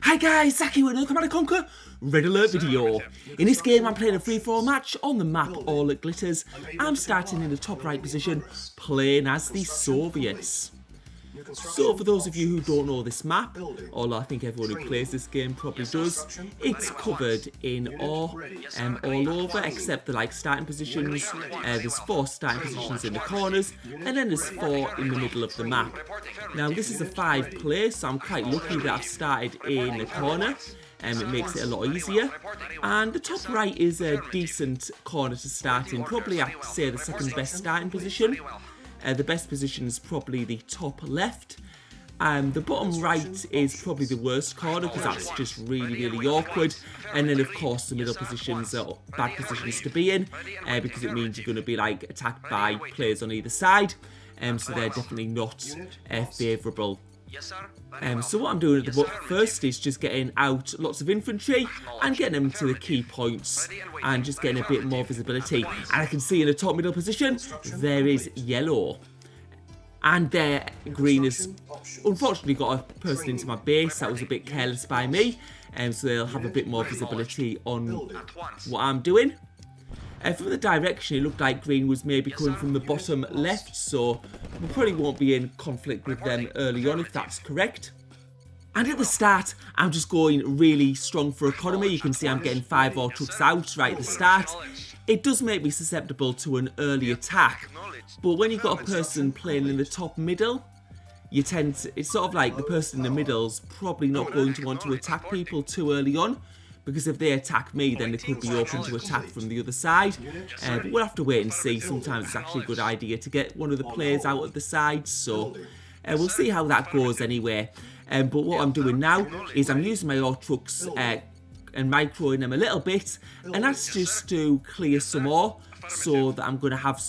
Hi guys, Zaki with another Command & Conquer Red Alert video. In this game I'm playing a free-for-all match on the map All That Glitters. I'm starting in the top right position, playing as the Soviets. So for those of you who don't know this map, although I think everyone who plays this game probably does, it's covered in all over except the starting positions. There's 4 starting positions in the corners and then there's 4 in the middle of the map. Now this is a 5 player, so I'm quite lucky that I've started in the corner. It makes it a lot easier, and the top right is a decent corner to start in, probably I'd say the second best starting position. The best position is probably the top left. The bottom right is probably the worst corner because that's just really awkward. And then of course the middle positions are bad positions to be in because it means you're going to be attacked by players on either side. So they're definitely not favourable. So what I'm doing at the first is just getting out lots of infantry and getting them to the key points and just getting a bit more visibility. And I can see in the top middle position there is yellow, and there green has unfortunately got a person into my base. That was a bit careless by me, so they'll have a bit more visibility on what I'm doing. From the direction, it looked like green was maybe coming from the bottom left, so we probably won't be in conflict with them early on if that's correct. And at the start, I'm just going really strong for economy. You can see I'm getting 5 all trucks out right at the start. It does make me susceptible to an early attack, but when you've got a person playing in the top middle, you tend to, it's sort of like the person in the middle's probably not going to want to attack people too early on, because if they attack me, then they could be open to attack from the other side. But we'll have to wait and see. Sometimes it's actually a good idea to get one of the players out at the side, so we'll see how that goes anyway. But what I'm doing now is I'm using my ore trucks and microing them a little bit, and that's just to clear some ore, so that I'm going to have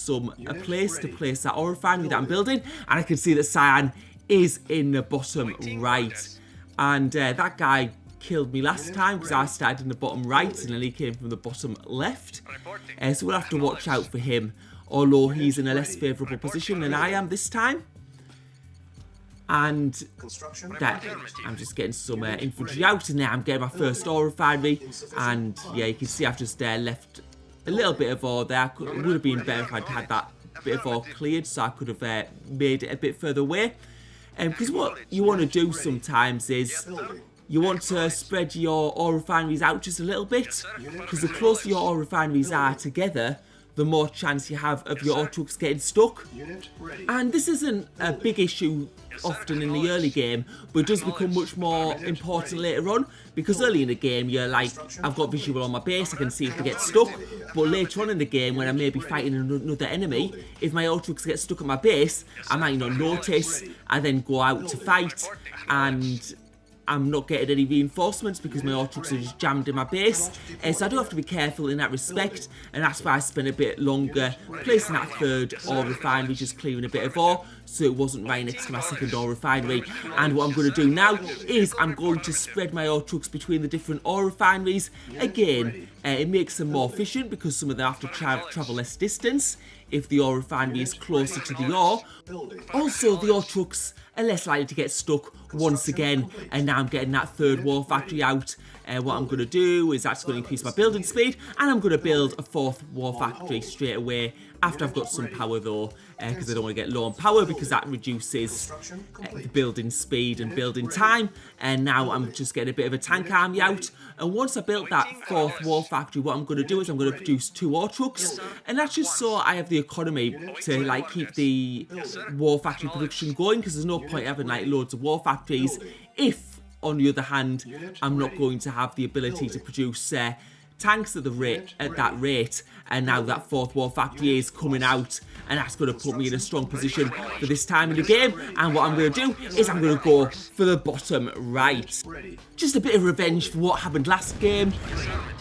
a place to place that ore refinery that I'm building. And I can see that Cyan is in the bottom right, and that guy killed me last time because I started in the bottom right and then he came from the bottom left. So we'll have to watch out for him, although he's in a less favourable position than I am this time. And that, I'm just getting some infantry out, and now I'm getting my first ore refinery. And yeah, you can see I've just left a little bit of ore there. It would have been better if I'd had that bit of ore cleared, so I could have made it a bit further away. Because what you want to do sometimes is you want to spread your ore refineries out just a little bit, because the closer your ore refineries are together, the more chance you have of your ore trucks getting stuck. And this isn't a big issue often in the early game, but it does become much more important later on, because early in the game you're like, I've got visual on my base, I can see if they get stuck, but later on in the game when I may be fighting another enemy, if my ore trucks get stuck at my base, I might not notice. I then go out to fight and I'm not getting any reinforcements because my ore trucks are just jammed in my base. So I do have to be careful in that respect, and that's why I spent a bit longer placing that third ore refinery, just clearing a bit of ore, so it wasn't right next to my second ore refinery. And what I'm going to do now is I'm going to spread my ore trucks between the different ore refineries. Again, it makes them more efficient because some of them have to travel less distance if the ore refinery is closer to the ore. Also, the ore trucks are less likely to get stuck once again, and now I'm getting that third war factory out. What I'm going to do is that's going to increase my building speed, and I'm going to build a 4th war factory straight away after I've got some power though, because I don't want to get low on power because that reduces the building speed and building time. And now I'm just getting a bit of a tank army out, and once I built that 4th war factory, what I'm going to do is I'm going to produce 2 ore trucks, and that's just so I have the economy to keep the war factory production going, because there's no point having loads of war factories if, on the other hand, I'm not going to have the ability to produce tanks at that rate. And now that 4th war factory is coming out, and that's going to put me in a strong position for this time in the game. And what I'm going to do is I'm going to go for the bottom right. Just a bit of revenge for what happened last game.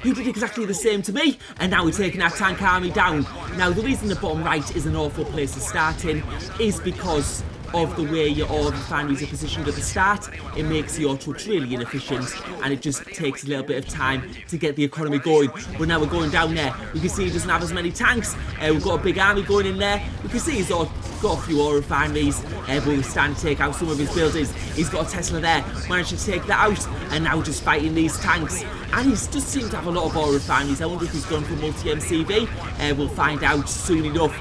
He did exactly the same to me, and now we're taking our tank army down. Now the reason the bottom right is an awful place to start in is because of the way your ore refineries are positioned at the start. It makes the ore trucks really inefficient, and it just takes a little bit of time to get the economy going. But now we're going down there, we can see he doesn't have as many tanks. We've got a big army going in there. We can see his ore got a few ore refineries, but we're starting to take out some of his buildings. He's got a Tesla there, managed to take that out, and now just fighting these tanks. And he does seem to have a lot of ore refineries. I wonder if he's gone for multi-MCV. We'll find out soon enough.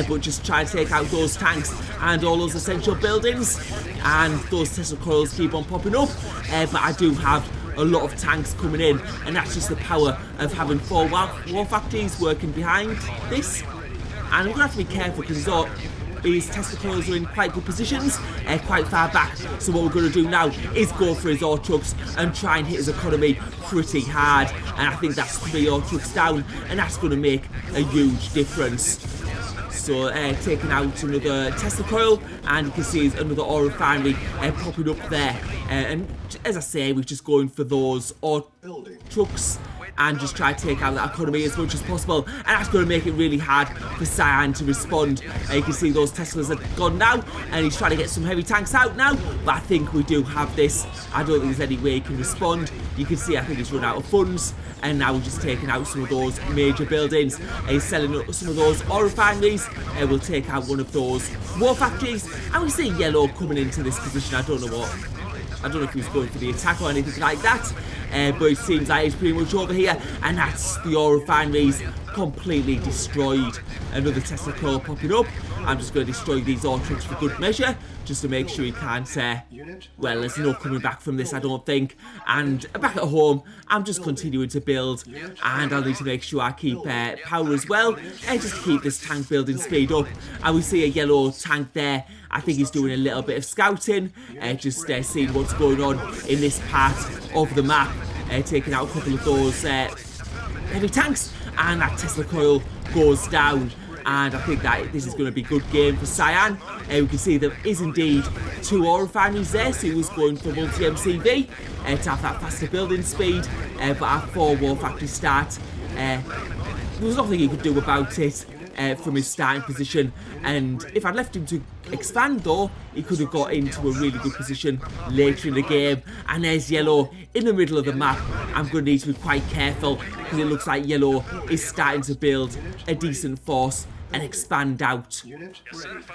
But just try to take out those tanks and all those essential buildings. And those Tesla coils keep on popping up. But I do have a lot of tanks coming in, and that's just the power of having 4 war factories working behind this. And I'm going to have to be careful because his Tesla coils are in quite good positions, quite far back. So what we're going to do now is go for his ore trucks and try and hit his economy pretty hard. And I think that's 3 ore trucks down, and that's going to make a huge difference. So taking out another Tesla coil, and you can see there's another ore refinery popping up there. And as I say, we're just going for those ore trucks and just try to take out that economy as much as possible. And that's going to make it really hard for Cyan to respond. You can see those Teslas are gone now, and he's trying to get some heavy tanks out now. But I think we do have this. I don't think there's any way he can respond. You can see I think he's run out of funds, and now we're just taking out some of those major buildings. He's selling up some of those ore refineries. We'll take out one of those war factories, and we see yellow coming into this position. I don't know if he's going for the attack or anything like that, but it seems like he's pretty much over here, and that's the ore refineries completely destroyed. Another Tesla coil popping up. I'm just going to destroy these ore trucks for good measure, just to make sure he can't, well, there's no coming back from this, I don't think. And back at home, I'm just continuing to build, and I'll need to make sure I keep power as well, just to keep this tank building speed up. And we see a yellow tank there. I think he's doing a little bit of scouting, just seeing what's going on in this part of the map, taking out a couple of those heavy tanks, and that Tesla coil goes down. And I think that this is going to be a good game for Cyan. We can see there is indeed 2 ore refineries there, so he was going for multi-MCV to have that faster building speed, but our 4 war factory start, there was nothing he could do about it from his starting position. And if I'd left him to expand though, he could have got into a really good position later in the game. And there's yellow in the middle of the map. I'm going to need to be quite careful because it looks like yellow is starting to build a decent force and expand out.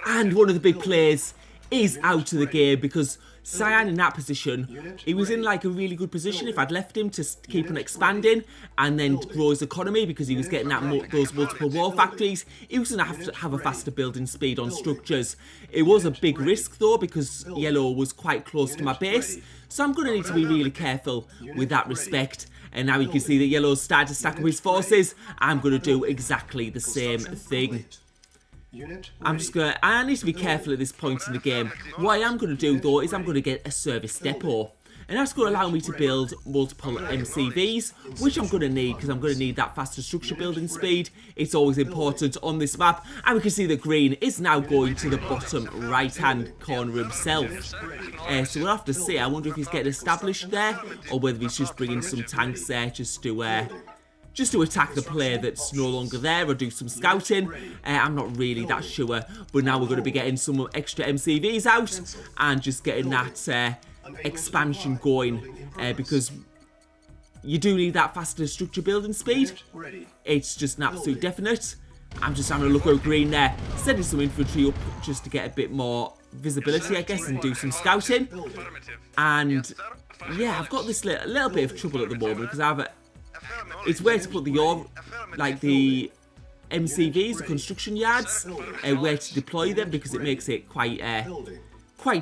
And one of the big players is out of the game because Cyan in that position, he was in like a really good position. If I'd left him to keep on expanding and then grow his economy because he was getting those multiple war factories, he was going to have a faster building speed on structures. It was a big risk though because yellow was quite close to my base, so I'm going to need to be really careful with that respect. And now you can see that yellow's started to stack up his forces. I'm going to do exactly the same thing. I need to be careful at this point in the game. What I am going to do though is I'm going to get a service depot. And that's going to allow me to build multiple MCVs, which I'm going to need because I'm going to need that faster structure building speed. It's always important on this map. And we can see that green is now going to the bottom right hand corner himself. So we'll have to see. I wonder if he's getting established there or whether he's just bringing some tanks there just to attack the player that's no longer there or do some scouting. I'm not really that sure, but now we're going to be getting some extra MCVs out and just getting that expansion going because you do need that faster structure building speed. It's just an absolute definite. I'm just having a look at green there, sending some infantry up just to get a bit more visibility, I guess, and do some scouting. And yeah, I've got this little bit of trouble at the moment because it's where to put the MCVs, the construction yards, where to deploy them because it makes it quite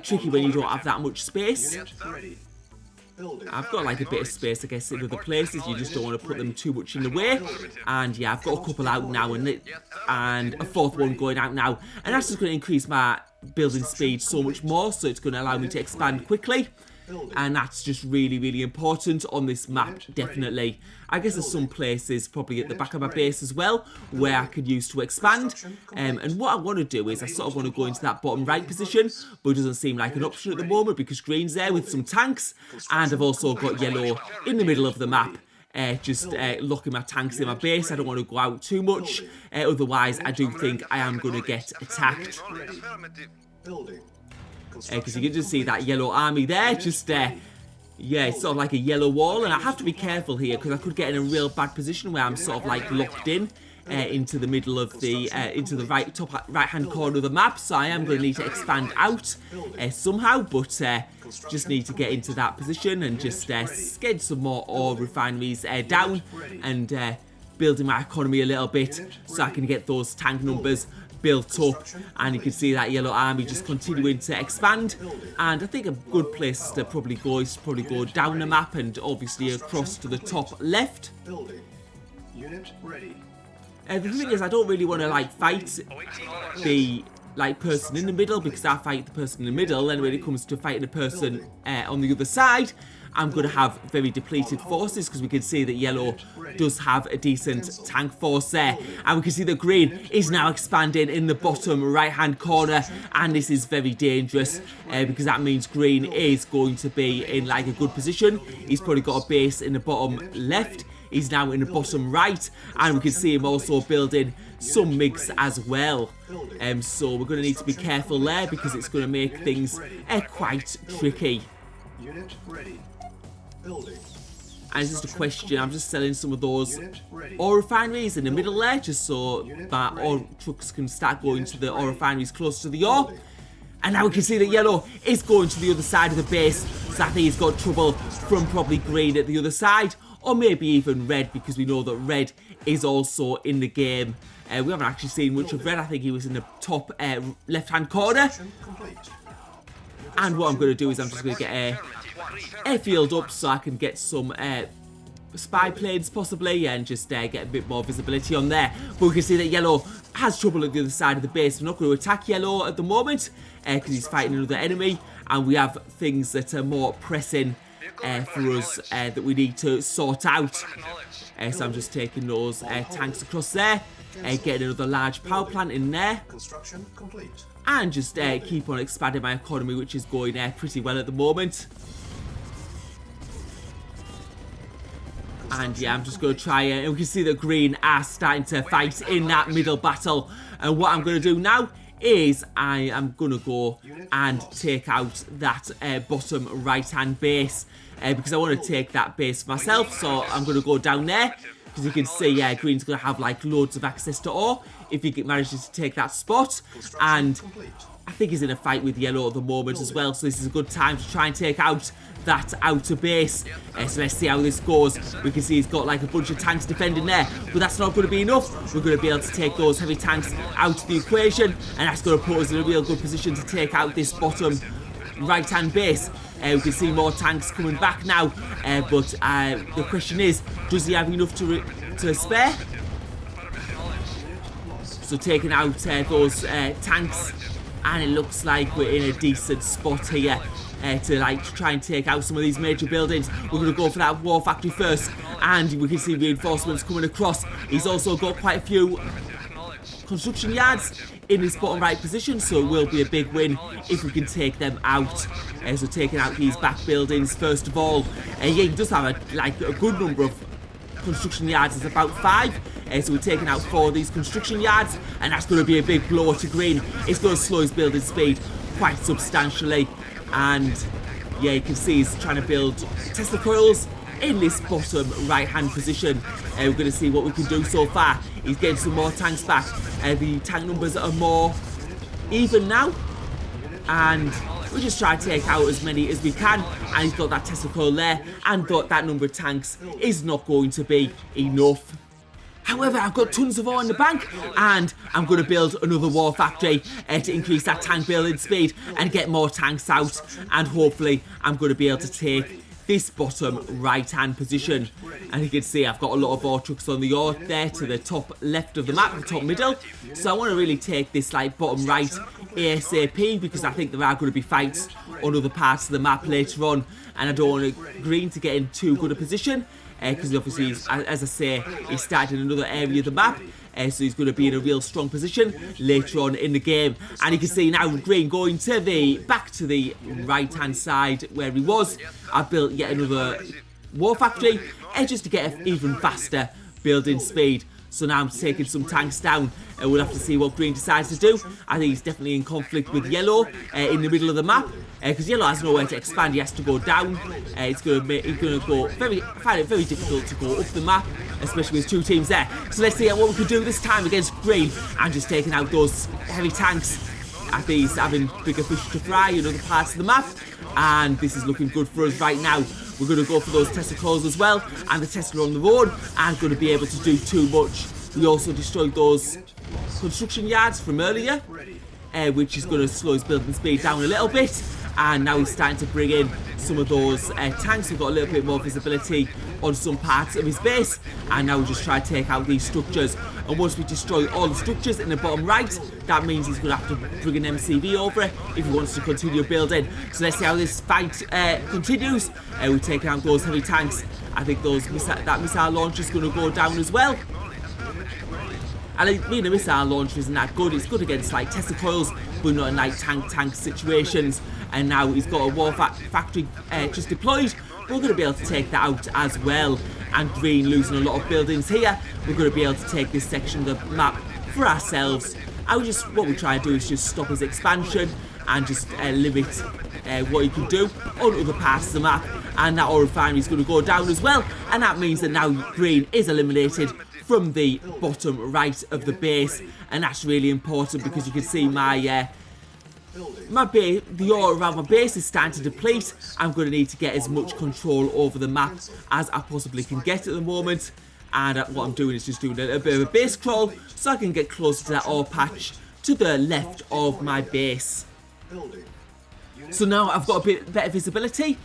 tricky when you don't have that much space. I've got like a bit of space, I guess, in other places. You just don't want to put them too much in the way. And yeah, I've got a couple out now and a 4th one going out now. And that's just going to increase my building speed so much more. So it's going to allow me to expand quickly. And that's just really, really important on this map, definitely. I guess there's some places, probably at the back of my base as well, where I could use to expand. And what I want to do is I sort of want to go into that bottom right position, but it doesn't seem like an option at the moment because green's there with some tanks. And I've also got yellow in the middle of the map. Just locking my tanks in my base. I don't want to go out too much. Otherwise, I do think I am going to get attacked. Because you can just see that yellow army there, just yeah, it's sort of like a yellow wall, and I have to be careful here because I could get in a real bad position where I'm sort of like locked in into the middle of the into the top right hand corner of the map, so I am going to need to expand out somehow, but just need to get into that position and just get some more ore refineries down and building my economy a little bit so I can get those tank numbers built up. And you can see that yellow army just continuing to expand, and I think a good place to probably go is to probably go down the map and obviously across to the top left. Unit ready. The thing is, I don't really want to like fight the person in the middle, because I fight the person in the middle, and when it comes to fighting the person on the other side, I'm going to have very depleted forces, because we can see that yellow does have a decent tank force there, and we can see that green is now expanding in the bottom right hand corner, and this is very dangerous because that means green is going to be in like a good position. He's probably got a base in the bottom left. He's now in the bottom right, and we can see him also building some MiGs as well. So we're going to need to be careful there, because it's going to make things quite tricky. Unit ready. Building. And it's just a question, I'm just selling some of those ore refineries in the middle there, just so that ore trucks can start going to the ore refineries close to the ore. And now we can see that yellow is going to the other side of the base, so I think he's got trouble from probably green at the other side, or maybe even red, because we know that red is also in the game. We haven't actually seen much of red. I think he was in the top left hand corner. And what I'm going to do is I'm just going to get a airfield up so I can get some spy planes possibly, and just get a bit more visibility on there. But we can see that yellow has trouble at the other side of the base. We're not going to attack yellow at the moment because he's fighting another enemy, and we have things that are more pressing for us that we need to sort out. So I'm just taking those tanks across there, getting another large power plant in there. Construction complete. And just keep on expanding my economy, which is going pretty well at the moment. And yeah, I'm just going to try and we can see that green are starting to fight in that middle battle. And what I'm going to do now is I am going to go and take out that bottom right hand base, because I want to take that base myself. So I'm going to go down there, because you can see green's going to have like loads of access to ore if he manages to take that spot. And I think he's in a fight with yellow at the moment as well, so this is a good time to try and take out that outer base. So let's see how this goes. We can see he's got like a bunch of tanks defending there, but that's not going to be enough. We're going to be able to take those heavy tanks out of the equation, and that's going to put us in a real good position to take out this bottom right hand base. We can see more tanks coming back now, but the question is, does he have enough to spare? So taking out those tanks, and it looks like we're in a decent spot here to try and take out some of these major buildings. We're going to go for that war factory first, and we can see reinforcements coming across. He's also got quite a few construction yards in his bottom right position, so it will be a big win if we can take them out. So taking out these back buildings first of all. Yeah, he does have a good number of construction yards. It's about 5. So we're taking out 4 of these construction yards, and that's going to be a big blow to green. It's going to slow his building speed quite substantially. And yeah, you can see he's trying to build Tesla coils in this bottom right hand position. We're going to see what we can do so far. He's getting some more tanks back. The tank numbers are more even now, and we just try to take out as many as we can. And he's got that Tesla coil there, and that number of tanks is not going to be enough. However, I've got tons of ore in the bank, and I'm going to build another war factory to increase that tank building speed and get more tanks out, and hopefully I'm going to be able to take this bottom right hand position. And you can see I've got a lot of ore trucks on the ore there to the top left of the map, the top middle. So I want to really take this bottom right ASAP, because I think there are going to be fights on other parts of the map later on, and I don't want green to get in too good a position. Because obviously, as I say, he's started in another area of the map, so he's going to be in a real strong position later on in the game. And you can see now green going to back to the right hand side where he was. I've built yet another war factory just to get an even faster building speed. So now I'm taking some tanks down, and we'll have to see what green decides to do. I think he's definitely in conflict with yellow in the middle of the map, because yellow has nowhere to expand. He has to go down. He's going to find it very difficult to go up the map, especially with 2 teams there. So let's see what we can do this time against green. I'm just taking out those heavy tanks. I think he's having bigger fish to fry in other parts of the map, and this is looking good for us right now. We're going to go for those Tesla coils as well, and the Tesla on the road aren't going to be able to do too much. We also destroyed those construction yards from earlier, which is going to slow his building speed down a little bit. And now he's starting to bring in some of those tanks. We've got a little bit more visibility on some parts of his base, and now we just try to take out these structures. And once we destroy all the structures in the bottom right, that means he's going to have to bring an MCV over it if he wants to continue building. So let's see how this fight continues. We're taking out those heavy tanks. I think that missile launcher is going to go down as well. I mean, the missile launcher isn't that good. It's good against like Tesla coils, but not in like tank situations. And now he's got a war factory just deployed. We're going to be able to take that out as well. And green losing a lot of buildings here. We're going to be able to take this section of the map for ourselves. What we try to do is just stop his expansion and just limit what he can do on other parts of the map. And that oil refinery is going to go down as well. And that means that now green is eliminated from the bottom right of the base, and that's really important because you can see the ore around my base is starting to deplete. I'm going to need to get as much control over the map as I possibly can get at the moment, and what I'm doing is just doing a bit of a base crawl so I can get closer to that ore patch to the left of my base. So now I've got a bit better visibility,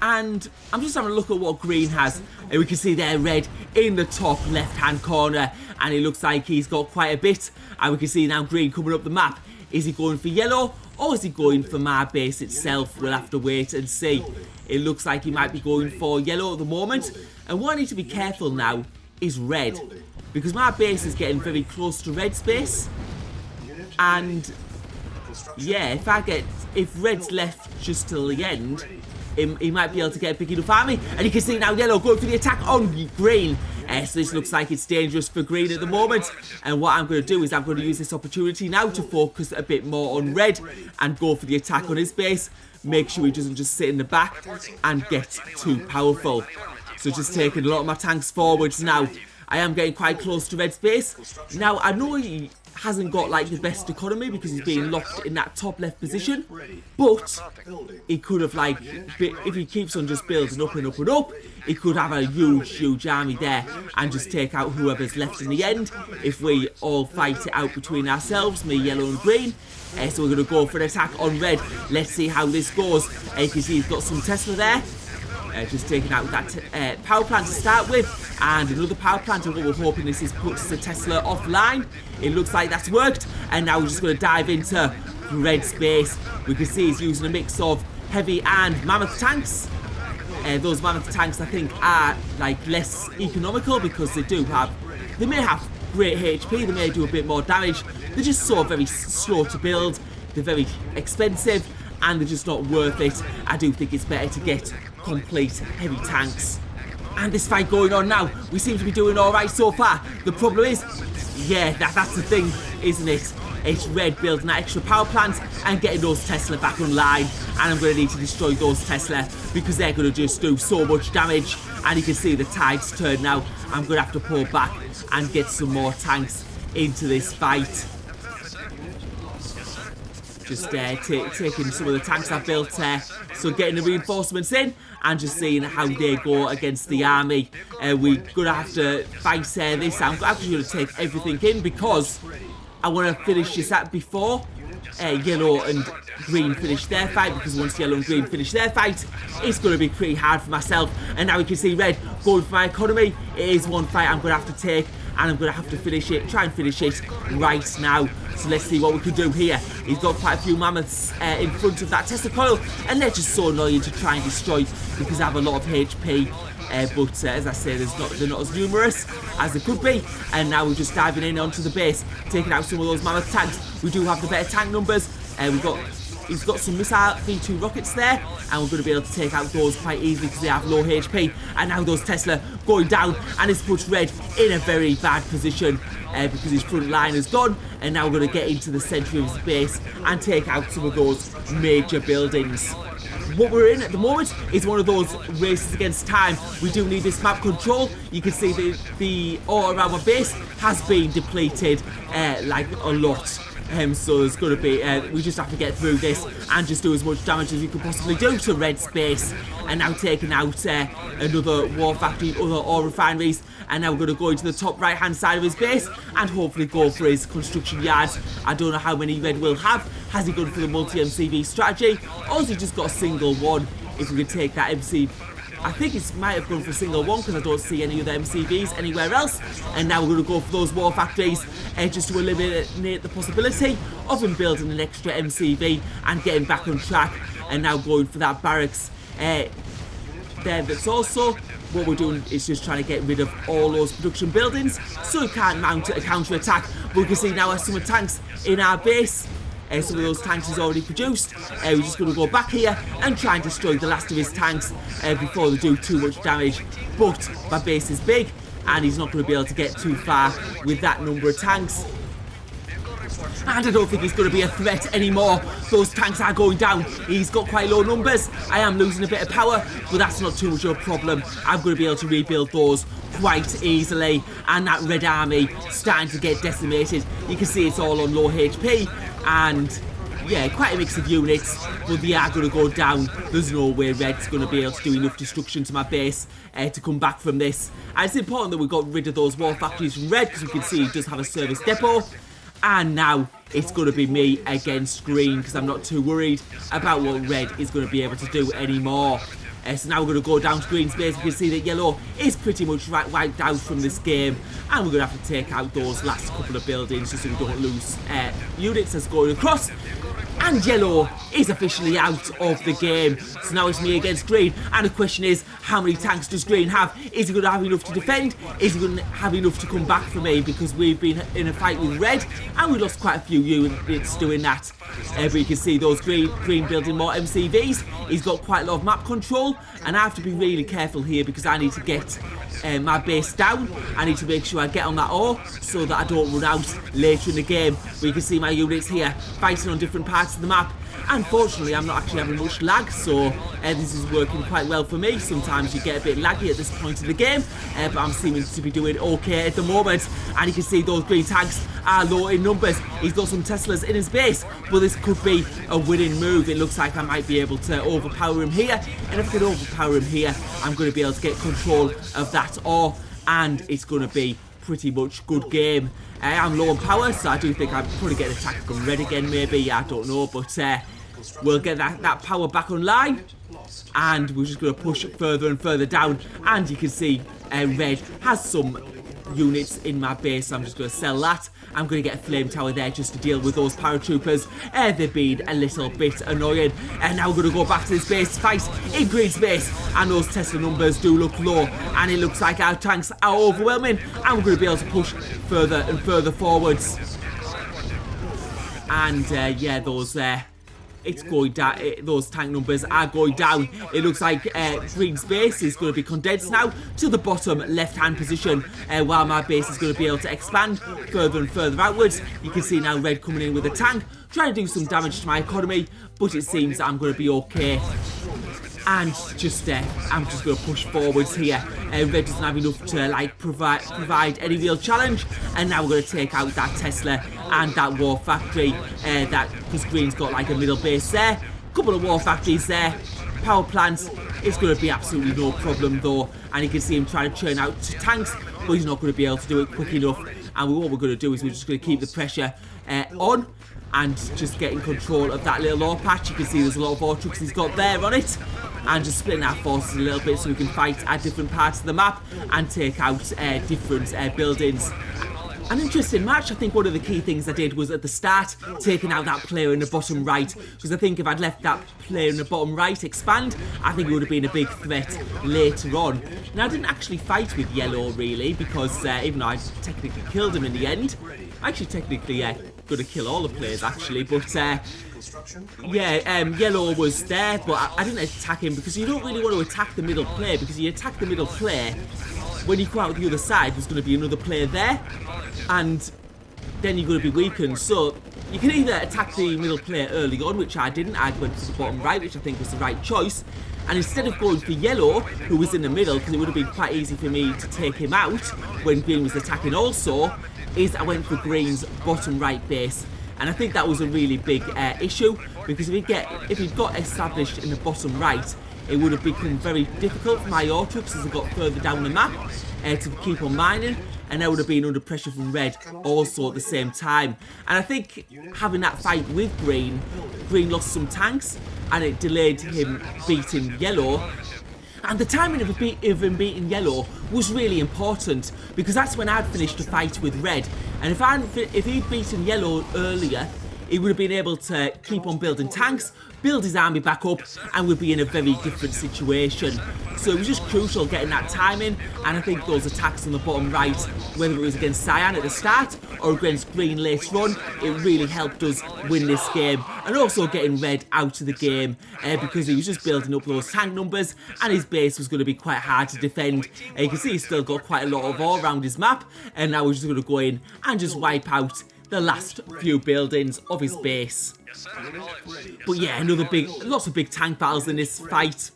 and I'm just having a look at what green has, and we can see there red in the top left hand corner, and it looks like he's got quite a bit. And we can see now green coming up the map. Is he going for yellow, or is he going for my base itself? We'll have to wait and see. It looks like he might be going for yellow at the moment, and what I need to be careful now is red, because my base is getting very close to red space. And yeah, if red's left just till the end, he might be able to get a big enough army. And you can see now yellow going for the attack on green. So this looks like it's dangerous for green at the moment. And what I'm going to do is I'm going to use this opportunity now to focus a bit more on red and go for the attack on his base. Make sure he doesn't just sit in the back and get too powerful. So just taking a lot of my tanks forwards now. I am getting quite close to red's base. Now I know he hasn't got like the best economy because he's being locked in that top left position, but he could have, like, if he keeps on just building up and up and up, he could have a huge army there and just take out whoever's left in the end if we all fight it out between ourselves, me, yellow and green. So we're going to go for an attack on red. Let's see how this goes. You can see he's got some Tesla there. Just taking out that power plant to start with, and another power plant, and what we're hoping this is puts the Tesla offline. It looks like that's worked, and now we're just going to dive into red space. We can see he's using a mix of heavy and mammoth tanks. Those mammoth tanks I think are like less economical because they may have great HP, they may do a bit more damage. They're just so very slow to build, they're very expensive, and they're just not worth it. I do think it's better to get complete heavy tanks. And this fight going on now, we seem to be doing alright so far. The problem is, yeah, that's the thing, isn't it? It's red building that extra power plant and getting those Tesla back online. And I'm going to need to destroy those Tesla because they're going to just do so much damage. And you can see the tides turn now. I'm going to have to pull back and get some more tanks into this fight. Just taking some of the tanks I've built there, so getting the reinforcements in and just seeing how they go against the army. We're going to have to fight this. I'm actually going to take everything in because I want to finish this up before yellow and green finish their fight, because once yellow and green finish their fight, it's going to be pretty hard for myself. And now we can see red going for my economy. It is one fight I'm going to have to take, and I'm going to have to finish it, try and finish it right now. So let's see what we can do here. He's got quite a few mammoths in front of that Tesla coil, and they're just so annoying to try and destroy because I have a lot of HP. But as I say, they're not as numerous as they could be. And now we're just diving in onto the base, taking out some of those mammoth tanks. We do have the better tank numbers. We've got he's got some missile V2 rockets there, and we're going to be able to take out those quite easily because they have low HP. And now those Tesla going down, and it's put Red in a very bad position because his front line is gone. And now we're going to get into the centre of his base and take out some of those major buildings. What we're in at the moment is one of those races against time. We do need this map control. You can see the ore around my base has been depleted like a lot. So there's going to be, we just have to get through this and just do as much damage as we can possibly do to Red's base. And now taking out another war factory, other ore refineries. And now we're going to go into the top right hand side of his base and hopefully go for his construction yards. I don't know how many Red will have. Has he gone for the multi-MCV strategy, or has he just got a single one? If we could take that MC, I think it might have gone for a single one because I don't see any other MCVs anywhere else. And now we're going to go for those war factories just to eliminate the possibility of him building an extra MCV and getting back on track. And now going for that barracks there. That's also what we're doing is just trying to get rid of all those production buildings so we can't mount a counter attack. But we can see now some of the tanks in our base. Some of those tanks he's already produced. We're just going to go back here and try and destroy the last of his tanks before they do too much damage. But my base is big and he's not going to be able to get too far with that number of tanks. And I don't think he's going to be a threat anymore. Those tanks are going down. He's got quite low numbers. I am losing a bit of power, but that's not too much of a problem. I'm going to be able to rebuild those quite easily. And that Red army starting to get decimated. You can see it's all on low HP. And yeah, quite a mix of units, but they are going to go down. There's no way Red's going to be able to do enough destruction to my base to come back from this. And it's important that we got rid of those war factories from Red because we can see he does have a service depot. And now it's going to be me against Green because I'm not too worried about what Red is going to be able to do anymore. So now we're going to go down to Green's base. We can see that Yellow is pretty much wiped out from this game. And we're going to have to take out those last couple of buildings just so we don't lose units as going across. And Yellow is officially out of the game. So now it's me against Green. And the question is, how many tanks does Green have? Is he going to have enough to defend? Is he going to have enough to come back for me? Because we've been in a fight with Red and we lost quite a few units doing that. But you can see those Green building more MCVs. He's got quite a lot of map control. And I have to be really careful here because I need to get my base down. I need to make sure I get on that ore so that I don't run out later in the game. But you can see my units here fighting on different parts of the map. Unfortunately, I'm not actually having much lag, so this is working quite well for me. Sometimes you get a bit laggy at this point of the game, but I'm seeming to be doing okay at the moment. And you can see those Green tanks are low in numbers. He's got some Teslas in his base, but this could be a winning move. It looks like I might be able to overpower him here, and if I can overpower him here, I'm going to be able to get control of that ore, and it's going to be pretty much good game. I'm low on power, so I do think I'm probably getting attacked from Red again, maybe. I don't know, but we'll get that power back online, and we're just going to push further and further down. And you can see Red has some units in my base, so I'm just going to sell that. I'm going to get a flame tower there just to deal with those paratroopers. They've been a little bit annoying. And now we're going to go back to this base fight in Green's base. And those Tesla numbers do look low. And it looks like our tanks are overwhelming. And we're going to be able to push further and further forwards. And yeah, those it's going down. Those tank numbers are going down. It looks like Green's base is going to be condensed now to the bottom left-hand position, while my base is going to be able to expand further and further outwards. You can see now Red coming in with a tank, trying to do some damage to my economy, but it seems that I'm going to be okay. And just I'm just going to push forwards here. Red doesn't have enough to like provide any real challenge, and now we're going to take out that Tesla and that war factory. Because Green's got like a middle base there, a couple of war factories there, power plants. It's going to be absolutely no problem though, and you can see him trying to churn out tanks, but he's not going to be able to do it quick enough. And what we're going to do is we're just going to keep the pressure on and just get in control of that little ore patch. You can see there's a lot of ore trucks he's got there on it, and just splitting our forces a little bit so we can fight at different parts of the map and take out different buildings. An interesting match. I think one of the key things I did was at the start taking out that player in the bottom right, because I think if I'd left that player in the bottom right expand, I think it would have been a big threat later on. Now I didn't actually fight with Yellow really, because even though I technically killed him in the end, I actually technically going to kill all the players actually, but Construction. yeah, yellow was there, but I didn't attack him because you don't really want to attack the middle player, because you attack the middle player, when you come out the other side, there's going to be another player there, and then you're going to be weakened. So you can either attack the middle player early on, which I didn't. I went to the bottom right, which I think was the right choice. And instead of going for yellow, who was in the middle, because it would have been quite easy for me to take him out when green was attacking also, is I went for green's bottom right base. And I think that was a really big issue, because if he'd got established in the bottom right, it would have become very difficult for my Autrix as I got further down the map to keep on mining, and I would have been under pressure from red also at the same time. And I think having that fight with green lost some tanks, and it delayed him beating yellow. And the timing of him beating yellow was really important, because that's when I'd finished the fight with red. And if he'd beaten yellow earlier, he would have been able to keep on building tanks, build his army back up, and would be in a very different situation. So it was just crucial getting that timing, and I think those attacks on the bottom right, whether it was against Cyan at the start or against green later on, it really helped us win this game. And also getting red out of the game, because he was just building up those tank numbers, and his base was going to be quite hard to defend. You can see he's still got quite a lot of ore around his map, and now we're just going to go in and just wipe out the last few buildings of his base. But yeah, lots of big tank battles in this fight,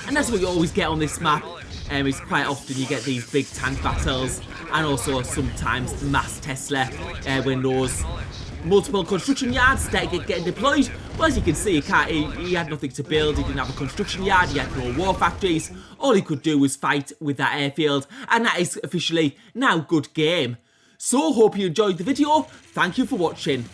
and that's what you always get on this map. It's quite often you get these big tank battles, and also sometimes mass Tesla when those multiple construction yards start getting deployed. Well, as you can see, he had nothing to build. He didn't have a construction yard, he had no war factories. All he could do was fight with that airfield, and that is officially now good game. So hope you enjoyed the video. Thank you for watching.